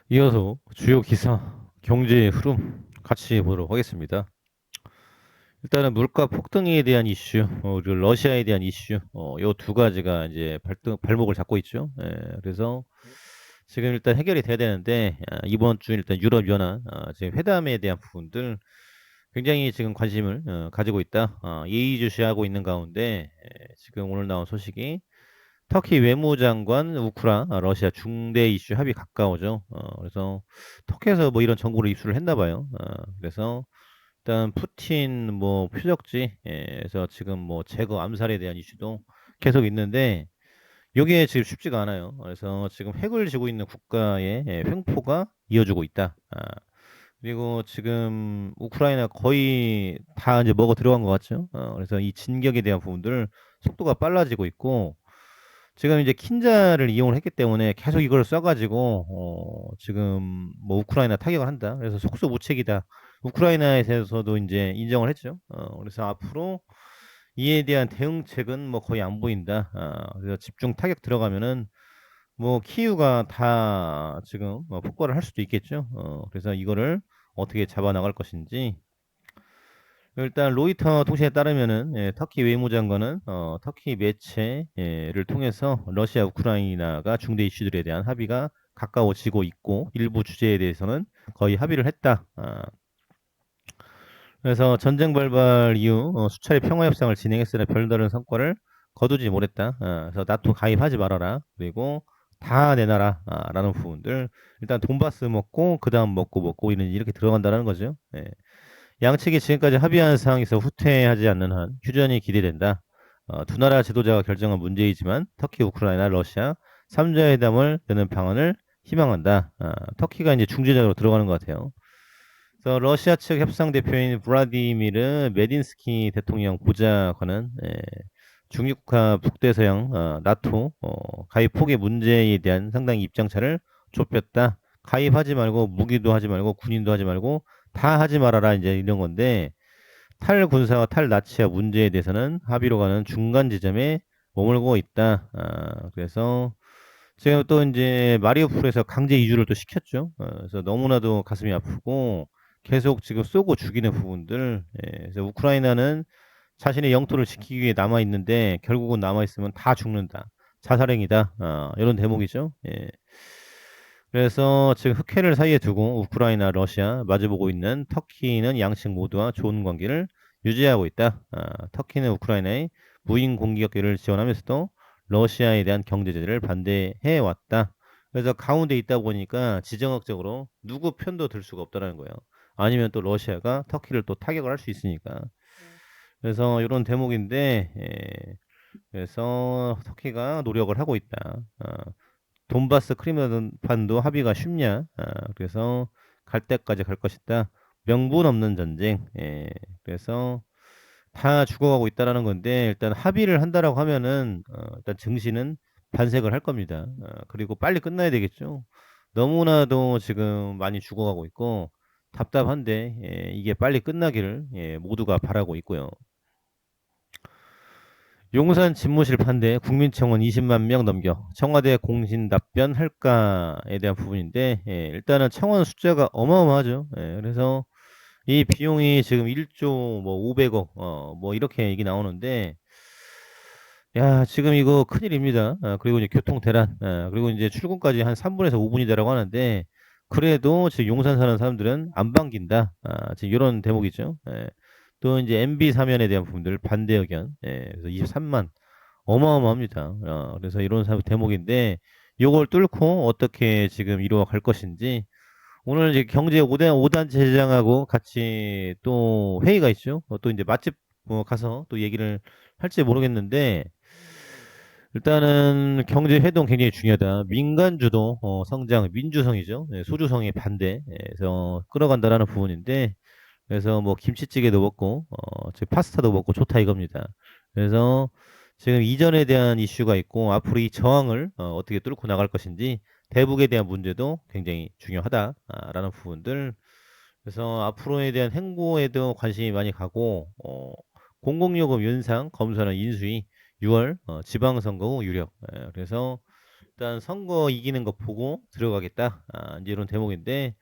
이어서 주요 기사, 경제의 흐름 같이 보도록 하겠습니다. 일단은 물가 폭등에 대한 이슈, 그리고 러시아에 대한 이슈, 요 두 가지가 이제 발목을 잡고 있죠. 예, 그래서 지금 일단 해결이 돼야 되는데, 이번 주 일단 유럽연합, 지금 회담에 대한 부분들 굉장히 지금 관심을 가지고 있다. 예의주시하고 있는 가운데, 지금 오늘 나온 소식이 터키 외무장관 러시아 중대 이슈 합의 가까워져. 그래서 터키에서 뭐 이런 정보를 입수를 했나 봐요. 그래서 일단 푸틴 뭐 표적지에서 지금 뭐 제거 암살에 대한 이슈도 계속 있는데 여기에 지금 쉽지가 않아요. 그래서 지금 핵을 쥐고 있는 국가의 횡포가 이어지고 있다. 그리고 지금 우크라이나 거의 다 이제 먹어 들어간 것 같죠. 그래서 이 진격에 대한 부분들 속도가 빨라지고 있고 지금 이제 킨자를 이용을 했기 때문에 계속 이걸 써가지고 지금 뭐 우크라이나 타격을 한다. 그래서 속수무책이다. 우크라이나에서도 이제 인정을 했죠. 그래서 앞으로 이에 대한 대응책은 뭐 거의 안 보인다. 그래서 집중 타격 들어가면은 뭐 키우가 다 지금 폭발을 할 수도 있겠죠. 그래서 이거를 어떻게 잡아나갈 것인지 일단 로이터 통신에 따르면은 터키 외무장관은 터키 매체를 통해서 러시아 우크라이나가 중대 이슈들에 대한 합의가 가까워지고 있고 일부 주제에 대해서는 거의 합의를 했다. 그래서 전쟁 발발 이후 수차례 평화 협상을 진행했으나 별다른 성과를 거두지 못했다. 그래서 나토 가입하지 말아라. 그리고 다 내놔라. 라는 부분들. 일단 돈바스 먹고 그 다음 먹고 이렇게 들어간다는 거죠. 예. 양측이 지금까지 합의한 사항에서 후퇴하지 않는 한 휴전이 기대된다. 두 나라 지도자가 결정한 문제이지만 터키, 우크라이나, 러시아 3자 회담을 여는 방안을 희망한다. 터키가 이제 중재자로 들어가는 것 같아요. 그래서 러시아 측 협상 대표인 브라디미르 메딘스키 대통령 보좌관은 중립국가 북대서양 나토 가입 포기 문제에 대한 상당히 입장차를 좁혔다. 가입하지 말고 무기도 하지 말고 군인도 하지 말고 다 하지 말아라 이제 이런 건데 탈군사와 탈나치화 문제에 대해서는 합의로 가는 중간 지점에 머물고 있다. 그래서 제가 또 이제 마리우폴에서 강제 이주를 또 시켰죠. 그래서 너무나도 가슴이 아프고 계속 지금 쏘고 죽이는 부분들. 그래서 우크라이나는 자신의 영토를 지키기 위해 남아 있는데 결국은 남아 있으면 다 죽는다. 자살행위다. 이런 대목이죠. 예. 그래서 지금 흑해를 사이에 두고 우크라이나, 러시아 마주보고 있는 터키는 양측 모두와 좋은 관계를 유지하고 있다. 터키는 우크라이나의 무인 공격기를 지원하면서도 러시아에 대한 경제 제재를 반대해 왔다. 그래서 가운데 있다 보니까 지정학적으로 누구 편도 들 수가 없다는 거예요. 아니면 또 러시아가 터키를 또 타격을 할 수 있으니까. 그래서 이런 대목인데, 그래서 터키가 노력을 하고 있다. 돈바스 크리미아판도 합의가 쉽냐? 그래서 갈 때까지 갈 것이다. 명분 없는 전쟁. 그래서 다 죽어가고 있다라는 건데 일단 합의를 한다라고 하면은 일단 증시는 반색을 할 겁니다. 그리고 빨리 끝나야 되겠죠. 너무나도 지금 많이 죽어가고 있고 답답한데 이게 빨리 끝나기를 모두가 바라고 있고요. 용산 집무실 판대 국민청원 20만 명 넘겨 청와대 공신 답변할까에 대한 부분인데 일단은 청원 숫자가 어마어마하죠. 그래서 이 비용이 지금 1조 뭐 500억 뭐 이렇게 얘기 나오는데 야 지금 이거 큰일입니다. 그리고 이제 교통 대란 그리고 이제 출근까지 한 3분에서 5분이다라고 하는데 그래도 지금 용산 사는 사람들은 안 반긴다. 지금 이런 대목이죠. 또 이제 MB 사면에 대한 부분들 반대 의견. 그래서 23만 어마어마합니다. 그래서 이런 대목인데 요걸 뚫고 어떻게 지금 이루어 갈 것인지 오늘 이제 경제 5단 체장하고 같이 또 회의가 있죠. 또 이제 맛집 가서 또 얘기를 할지 모르겠는데 일단은 경제 회동 굉장히 중요하다. 민간 주도 성장 민주성이죠. 소주성의 반대. 그래서 끌어간다라는 부분인데 그래서 뭐 김치찌개도 먹고 지금 파스타도 먹고 좋다 이겁니다. 그래서 지금 이전에 대한 이슈가 있고 앞으로 이 저항을 어떻게 뚫고 나갈 것인지 대북에 대한 문제도 굉장히 중요하다라는 부분들. 그래서 앞으로에 대한 행보에도 관심이 많이 가고 공공요금 윤상 검사는 인수위 6월 지방선거 후 유력. 그래서 일단 선거 이기는 거 보고 들어가겠다. 이제 이런 대목인데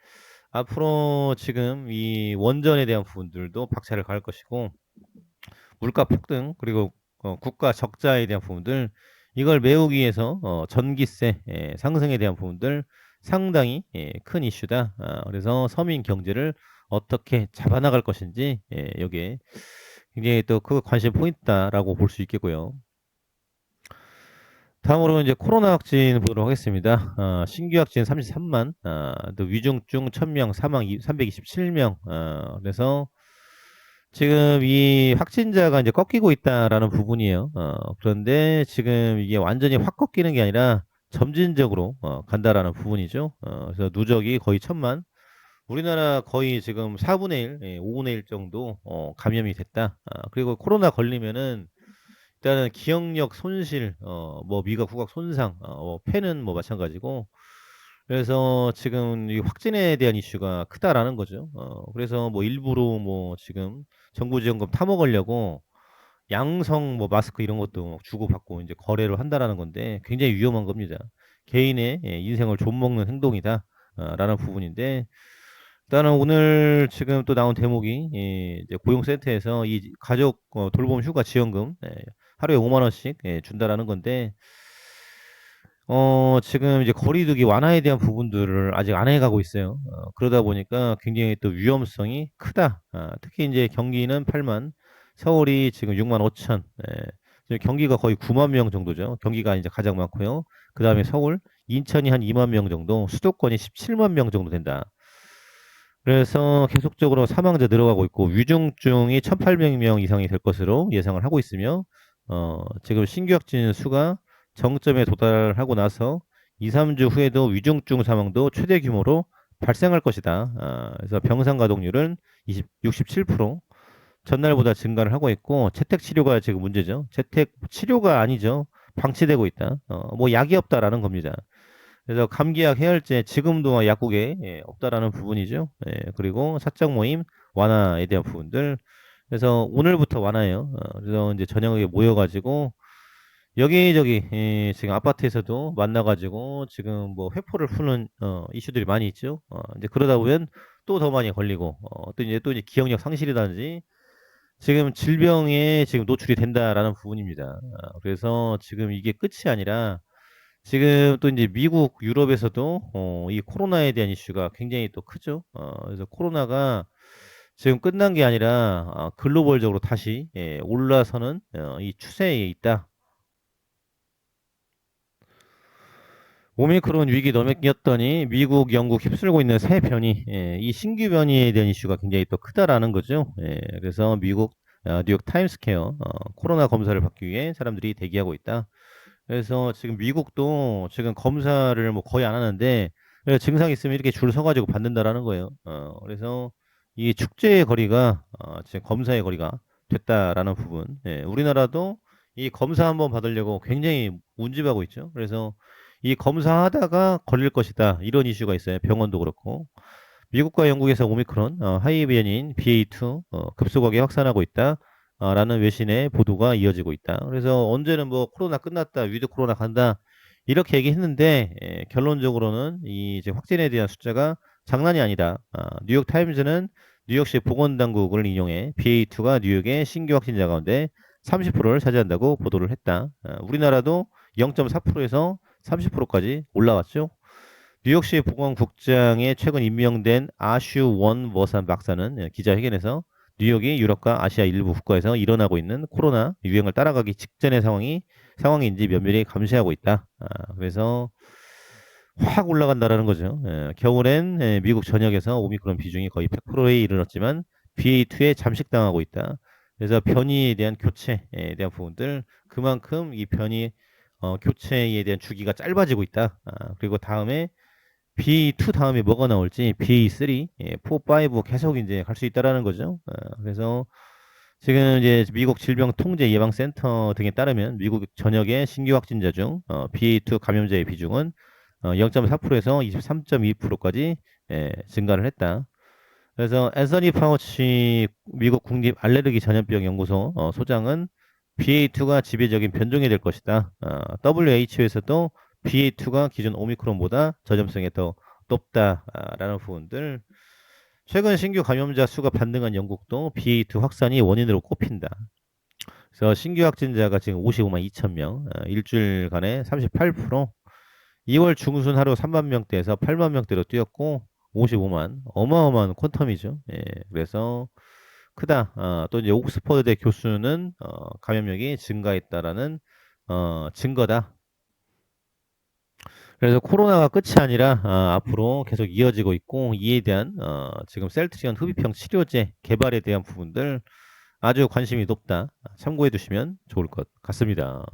앞으로 지금 이 원전에 대한 부분들도 박차를 가할 것이고 물가 폭등 그리고 국가 적자에 대한 부분들 이걸 메우기 위해서 전기세 상승에 대한 부분들 상당히 큰 이슈다. 그래서 서민 경제를 어떻게 잡아나갈 것인지 여기에 굉장히 또 그 관심 포인트다라고 볼 수 있겠고요. 다음으로 이제 코로나 확진 보도록 하겠습니다. 신규 확진 33만, 또 위중증 1000명, 사망 327명. 그래서 지금 이 확진자가 이제 꺾이고 있다라는 부분이에요. 그런데 지금 이게 완전히 확 꺾이는 게 아니라 점진적으로 간다라는 부분이죠. 그래서 누적이 거의 1000만. 우리나라 거의 지금 4분의 1, 5분의 1 정도 감염이 됐다. 그리고 코로나 걸리면은 일단은 기억력 손실, 뭐 미각 후각 손상, 뭐 폐는 뭐 마찬가지고 그래서 지금 이 확진에 대한 이슈가 크다라는 거죠. 그래서 뭐 일부러 뭐 지금 정부지원금 타먹으려고 양성 뭐 마스크 이런 것도 주고받고 이제 거래를 한다라는 건데 굉장히 위험한 겁니다. 개인의 인생을 좀먹는 행동이다. 라는 부분인데 일단은 오늘 지금 또 나온 대목이 이제 고용센터에서 이 가족 돌봄 휴가 지원금 하루에 5만 원씩 준다라는 건데 지금 이제 거리두기 완화에 대한 부분들을 아직 안 해가고 있어요. 그러다 보니까 굉장히 또 위험성이 크다. 특히 이제 경기는 8만, 서울이 지금 6만 5천, 지금 경기가 거의 9만 명 정도죠. 경기가 이제 가장 많고요. 그 다음에 서울, 인천이 한 2만 명 정도, 수도권이 17만 명 정도 된다. 그래서 계속적으로 사망자 늘어가고 있고 위중증이 1,800명 이상이 될 것으로 예상을 하고 있으며 지금 신규 확진 수가 정점에 도달하고 나서 2, 3주 후에도 위중증 사망도 최대 규모로 발생할 것이다. 그래서 병상 가동률은 67%, 전날보다 증가를 하고 있고 채택 치료가 지금 문제죠. 채택 치료가 아니죠. 방치되고 있다. 뭐 약이 없다라는 겁니다. 그래서 감기약, 해열제 지금도 약국에 없다라는 부분이죠. 그리고 사적 모임 완화에 대한 부분들. 그래서 오늘부터 완화해요. 그래서 이제 저녁에 모여가지고 여기저기 지금 아파트에서도 만나가지고 지금 뭐 회포를 푸는 이슈들이 많이 있죠. 이제 그러다 보면 또 더 많이 걸리고 또 이제 기억력 상실이라든지 지금 질병에 지금 노출이 된다라는 부분입니다. 그래서 지금 이게 끝이 아니라 지금 또 이제 미국, 유럽에서도 이 코로나에 대한 이슈가 굉장히 또 크죠. 그래서 코로나가 지금 끝난 게 아니라 글로벌적으로 다시 올라서는 이 추세에 있다. 오미크론 위기 넘겼더니 미국, 영국 휩쓸고 있는 새 변이, 이 신규 변이에 대한 이슈가 굉장히 또 크다라는 거죠. 그래서 미국 뉴욕 타임스퀘어 코로나 검사를 받기 위해 사람들이 대기하고 있다. 그래서 지금 미국도 지금 검사를 뭐 거의 안 하는데 증상 있으면 이렇게 줄 서가지고 받는다라는 거예요. 그래서 이 축제의 거리가 지금 검사의 거리가 됐다라는 부분. 우리나라도 이 검사 한번 받으려고 굉장히 운집하고 있죠. 그래서 이 검사하다가 걸릴 것이다 이런 이슈가 있어요. 병원도 그렇고 미국과 영국에서 오미크론 하이 변이인 BA2 급속하게 확산하고 있다. 라는 외신의 보도가 이어지고 있다. 그래서 언제는 뭐 코로나 끝났다, 위드 코로나 간다 이렇게 얘기했는데 결론적으로는 이 이제 확진에 대한 숫자가 장난이 아니다. 뉴욕 타임즈는 뉴욕시 보건당국을 인용해 BA2가 뉴욕의 신규 확진자 가운데 30%를 차지한다고 보도를 했다. 우리나라도 0.4%에서 30%까지 올라왔죠. 뉴욕시 보건국장에 최근 임명된 아슈 원 머산 박사는 기자회견에서 뉴욕이 유럽과 아시아 일부 국가에서 일어나고 있는 코로나 유행을 따라가기 직전의 상황인지 면밀히 감시하고 있다. 그래서 확 올라간다라는 거죠. 겨울엔 미국 전역에서 오미크론 비중이 거의 100%에 이르렀지만 BA2에 잠식당하고 있다. 그래서 변이에 대한 교체에 대한 부분들 그만큼 이 변이 교체에 대한 주기가 짧아지고 있다. 그리고 다음에 B2 다음에 뭐가 나올지 B3, 4, 5 계속 이제 갈 수 있다라는 거죠. 그래서 지금 이제 미국 질병통제예방센터 등에 따르면 미국 전역의 신규 확진자 중 BA2 감염자의 비중은 0.4%에서 23.2%까지 증가를 했다. 그래서 앤서니 파우치 미국 국립 알레르기 전염병 연구소 소장은 BA2가 지배적인 변종이 될 것이다. WHO에서도 BA2가 기존 오미크론보다 전염성이 더 높다라는 부분들. 최근 신규 감염자 수가 반등한 영국도 BA2 확산이 원인으로 꼽힌다. 그래서 신규 확진자가 지금 55만 2천 명, 일주일간에 38%, 2월 중순 하루 3만 명대에서 8만 명대로 뛰었고 55만, 어마어마한 퀀텀이죠. 예, 그래서 크다. 또 이제 옥스퍼드대 교수는 감염력이 증가했다라는 증거다. 그래서 코로나가 끝이 아니라 앞으로 계속 이어지고 있고, 이에 대한 지금 셀트리온 흡입형 치료제 개발에 대한 부분들 아주 관심이 높다. 참고해 두시면 좋을 것 같습니다.